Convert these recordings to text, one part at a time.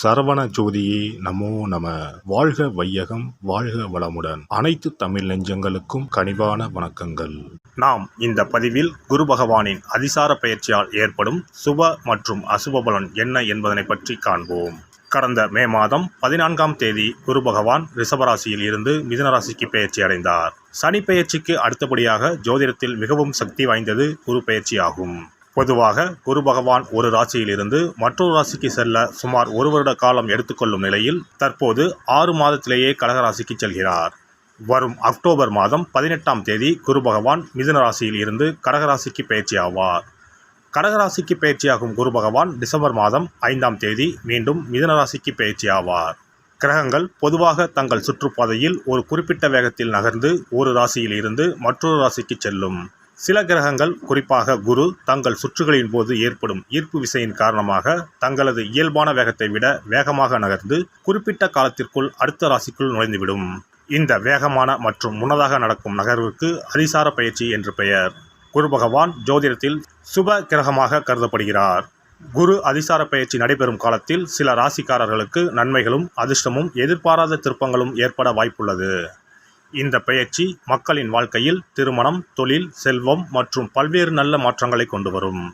சரவண ஜோதியே நமோ நம. வாழ்க வையகம், வாழ்க வளமுடன். அனைத்து தமிழ் நெஞ்சங்களுக்கும் கனிவான வணக்கங்கள். நாம் இந்த பதிவில் குரு பகவானின் அதிசார பயிற்சியால் ஏற்படும் சுப மற்றும் அசுப பலன் என்ன என்பதனை பற்றி காண்போம். கடந்த மே மாதம் 14ஆம் தேதி குரு பகவான் ரிஷபராசியில் இருந்து மிதுனராசிக்கு பயிற்சி அடைந்தார். சனி பயிற்சிக்கு அடுத்தபடியாக ஜோதிடத்தில் மிகவும் சக்தி வாய்ந்தது குரு பயிற்சி ஆகும். பொதுவாக குரு பகவான் ஒரு ராசியிலிருந்து மற்றொரு ராசிக்கு செல்ல சுமார் 1 வருட காலம் எடுத்துக்கொள்ளும் நிலையில் தற்போது 6 மாதத்திலேயே கடகராசிக்கு செல்கிறார். வரும் அக்டோபர் மாதம் 18ஆம் தேதி குரு பகவான் மிதுன ராசியில் இருந்து கடகராசிக்கு பயிற்சி ஆவார். கடகராசிக்கு பயிற்சியாகும் குரு பகவான் டிசம்பர் மாதம் 5ஆம் தேதி மீண்டும் மிதுன ராசிக்கு பயிற்சி ஆவார். கிரகங்கள் பொதுவாக தங்கள் சுற்றுப்பாதையில் ஒரு குறிப்பிட்ட வேகத்தில் நகர்ந்து ஒரு ராசியில் இருந்து மற்றொரு ராசிக்கு செல்லும். சில கிரகங்கள், குறிப்பாக குரு, தங்கள் சுற்றுகளின் போது ஏற்படும் ஈர்ப்பு விசையின் காரணமாக தங்களது இயல்பான வேகத்தை விட வேகமாக நகர்ந்து குறிப்பிட்ட காலத்திற்குள் அடுத்த ராசிக்குள் நுழைந்துவிடும். இந்த வேகமான மற்றும் முன்னதாக நடக்கும் நகர்வுக்கு அதிசார பயிற்சி என்று பெயர். குரு பகவான் ஜோதிடத்தில் சுப கிரகமாக கருதப்படுகிறார். குரு அதிசார பயிற்சி நடைபெறும் காலத்தில் சில ராசிக்காரர்களுக்கு நன்மைகளும் அதிர்ஷ்டமும் எதிர்பாராத திருப்பங்களும் ஏற்பட வாய்ப்புள்ளது. இந்த பயிற்சி மக்களின் வாழ்க்கையில் திருமணம், தொழில், செல்வம் மற்றும் பல்வேறு நல்ல மாற்றங்களை கொண்டு வரும்.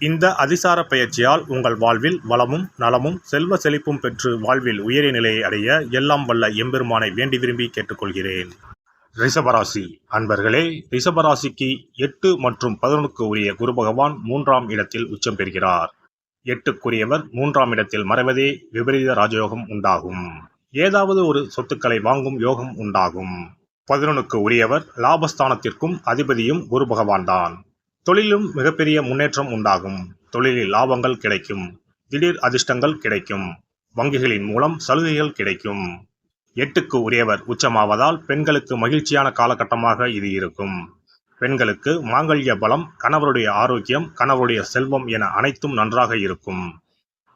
இந்த அதிசார பயிற்சியால் உங்கள் வாழ்வில் வளமும் நலமும் செல்வ செழிப்பும் பெற்று வாழ்வில் உயரிய நிலையை அடைய எல்லாம் வல்ல எம்பெருமானை வேண்டி விரும்பி கேட்டுக்கொள்கிறேன். ரிஷபராசி அன்பர்களே, ரிஷபராசிக்கு 8 மற்றும் 11க்கு உரிய குரு பகவான் 3ஆம் இடத்தில் உச்சம் பெறுகிறார். 8க்குரியவர் 3ஆம் இடத்தில் மறைவதே விபரீத ராஜயோகம் உண்டாகும். ஏதாவது ஒரு சொத்துக்களை வாங்கும் யோகம் உண்டாகும். 11க்கு உரியவர் லாபஸ்தானத்திற்கும் அதிபதியும் குரு பகவான் தான். தொழிலும் மிகப்பெரிய முன்னேற்றம் உண்டாகும். தொழிலில் லாபங்கள் கிடைக்கும். திடீர் அதிர்ஷ்டங்கள் கிடைக்கும். வங்கிகளின் மூலம் சலுகைகள் கிடைக்கும். 8க்கு உரியவர் உச்சமாவதால் பெண்களுக்கு மகிழ்ச்சியான காலகட்டமாக இது இருக்கும். பெண்களுக்கு மாங்கல்ய பலம், கணவருடைய ஆரோக்கியம், கணவருடைய செல்வம் என அனைத்தும் நன்றாக இருக்கும்.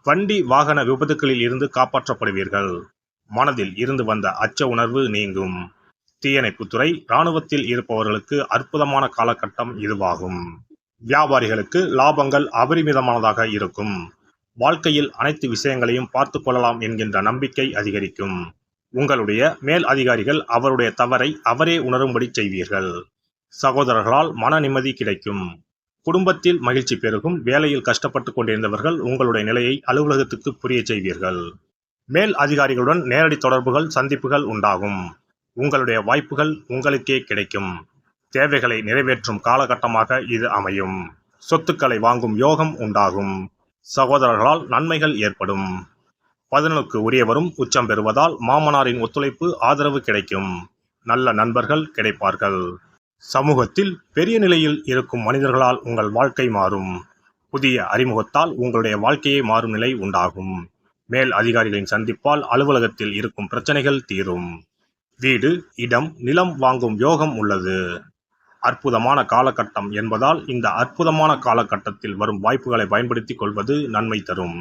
வண்டி வாகன விபத்துகளில் இருந்து காப்பாற்றப்படுவீர்கள். மனதில் இருந்து வந்த அச்ச உணர்வு நீங்கும். தீயணைப்புத்துறை, இராணுவத்தில் இருப்பவர்களுக்கு அற்புதமான காலகட்டம் இதுவாகும். வியாபாரிகளுக்கு லாபங்கள் அபரிமிதமானதாக இருக்கும். வாழ்க்கையில் அனைத்து விஷயங்களையும் பார்த்து கொள்ளலாம் என்கின்ற நம்பிக்கை அதிகரிக்கும். உங்களுடைய மேல் அதிகாரிகள் அவருடைய தவறை அவரே உணரும்படி செய்வீர்கள். சகோதரர்களால் மன நிம்மதி கிடைக்கும். குடும்பத்தில் மகிழ்ச்சி பெருகும். வேலையில் கஷ்டப்பட்டு கொண்டிருந்தவர்கள் உங்களுடைய நிலையை அலுவலகத்துக்கு புரிய செய்வீர்கள். மேல் அதிகாரிகளுடன் நேரடி தொடர்புகள், சந்திப்புகள் உண்டாகும். உங்களுடைய வாய்ப்புகள் உங்களுக்கே கிடைக்கும். தேவைகளை நிறைவேற்றும் காலகட்டமாக இது அமையும். சொத்துக்களை வாங்கும் யோகம் உண்டாகும். சகோதரர்களால் நன்மைகள் ஏற்படும். 11க்கு உரியவரும் உச்சம் பெறுவதால் மாமனாரின் ஒத்துழைப்பு, ஆதரவு கிடைக்கும். நல்ல நண்பர்கள் கிடைப்பார்கள். சமூகத்தில் பெரிய நிலையில் இருக்கும் மனிதர்களால் உங்கள் வாழ்க்கை மாறும். புதிய அறிமுகத்தால் உங்களுடைய வாழ்க்கையை மாறும் நிலை உண்டாகும். மேல் அதிகாரிகளின் சந்திப்பால் அலுவலகத்தில் இருக்கும் பிரச்சனைகள் தீரும். வீடு, இடம், நிலம் வாங்கும் யோகம் உள்ளது. அற்புதமான காலகட்டம் என்பதால் இந்த அற்புதமான காலகட்டத்தில் வரும் வாய்ப்புகளை பயன்படுத்திக் கொள்வது நன்மை தரும்.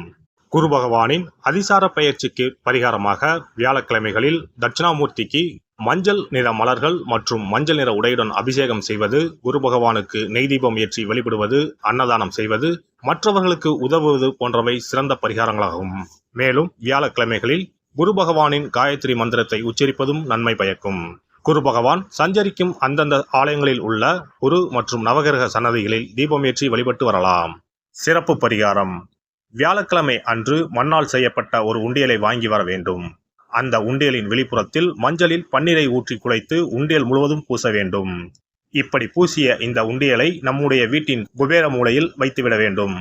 குரு பகவானின் அதிசார பயிற்சிக்கு பரிகாரமாக வியாழக்கிழமைகளில் தட்சிணாமூர்த்திக்கு மஞ்சள் நிற மலர்கள் மற்றும் மஞ்சள் நிற உடையுடன் அபிஷேகம் செய்வது, குரு பகவானுக்கு நெய் தீபம் ஏற்றி வழிபடுவது, அன்னதானம் செய்வது, மற்றவர்களுக்கு உதவுவது போன்றவை சிறந்த பரிகாரங்களாகும். மேலும் வியாழக்கிழமைகளில் குரு பகவானின் காயத்ரி மந்திரத்தை உச்சரிப்பதும் நன்மை பயக்கும். குரு பகவான் சஞ்சரிக்கும் அந்தந்த ஆலயங்களில் உள்ள குரு மற்றும் நவகிரக சன்னதிகளில் தீபம் ஏற்றி வழிபட்டு வரலாம். சிறப்பு பரிகாரம்: வியாழக்கிழமை அன்று மண்ணால் செய்யப்பட்ட ஒரு உண்டியலை வாங்கி வர வேண்டும். அந்த உண்டியலின் வெளிப்புறத்தில் மஞ்சளில் பன்னீரை ஊற்றி குழைத்து உண்டியல் முழுவதும் பூச வேண்டும். இப்படி பூசிய இந்த உண்டியலை நம்முடைய வீட்டின் குபேர மூலையில் வைத்துவிட வேண்டும்.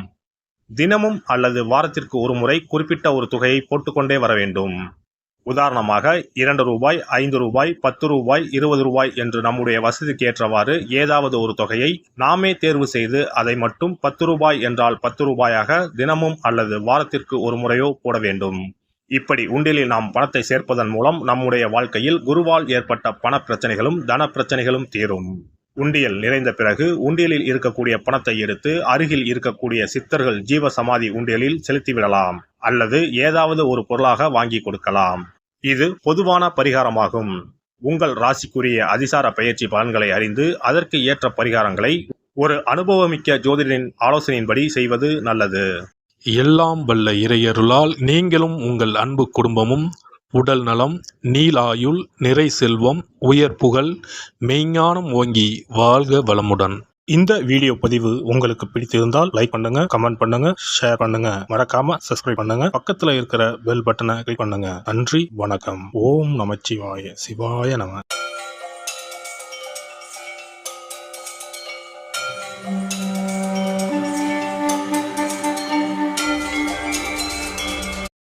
தினமும் அல்லது வாரத்திற்கு ஒரு முறை குறிப்பிட்ட ஒரு தொகையை போட்டுக்கொண்டே வர வேண்டும். உதாரணமாக 2 ரூபாய், 5 ரூபாய், 10 ரூபாய், 20 ரூபாய் என்று நம்முடைய வசதிக்கு ஏற்றவாறு ஏதாவது ஒரு தொகையை நாமே தேர்வு செய்து அதை மட்டும் 10 ரூபாய் என்றால் 10 ரூபாயாக தினமும் அல்லது வாரத்திற்கு ஒரு முறையோ போட வேண்டும். இப்படி உண்டியலில் நாம் பணத்தை சேர்ப்பதன் மூலம் நம்முடைய வாழ்க்கையில் குருவால் ஏற்பட்ட பண பிரச்சனைகளும் தன பிரச்சனைகளும் தீரும். உண்டியல் நிறைந்த பிறகு உண்டியலில் இருக்கக்கூடிய பணத்தை எடுத்து அருகில் இருக்கக்கூடிய சித்தர்கள் ஜீவ சமாதி உண்டியலில் செலுத்திவிடலாம் அல்லது ஏதாவது ஒரு பொருளாக வாங்கி கொடுக்கலாம். இது பொதுவான பரிகாரமாகும். உங்கள் ராசிக்குரிய அதிசார பயிற்சி பலன்களை அறிந்து அதற்கு ஏற்ற பரிகாரங்களை ஒரு அனுபவமிக்க ஜோதிடரின் ஆலோசனையின்படி செய்வது நல்லது. எல்லாம் வல்ல இறையருளால் நீங்களும் உங்கள் அன்பு குடும்பமும் உடல் நலம், நீளாயுள், நிறை செல்வம், உயர் புகழ், மெய்ஞானம் ஓங்கி வாழ்க வளமுடன். இந்த வீடியோ பதிவு உங்களுக்கு பிடித்திருந்தால் லைக் பண்ணுங்க, கமெண்ட் பண்ணுங்க, ஷேர் பண்ணுங்க, மறக்காம சப்ஸ்கிரைப் பண்ணுங்க, பக்கத்துல இருக்கிற பெல் பட்டனை கிளிக் பண்ணுங்க. நன்றி, வணக்கம். ஓம் நமச்சிவாய, சிவாய நம.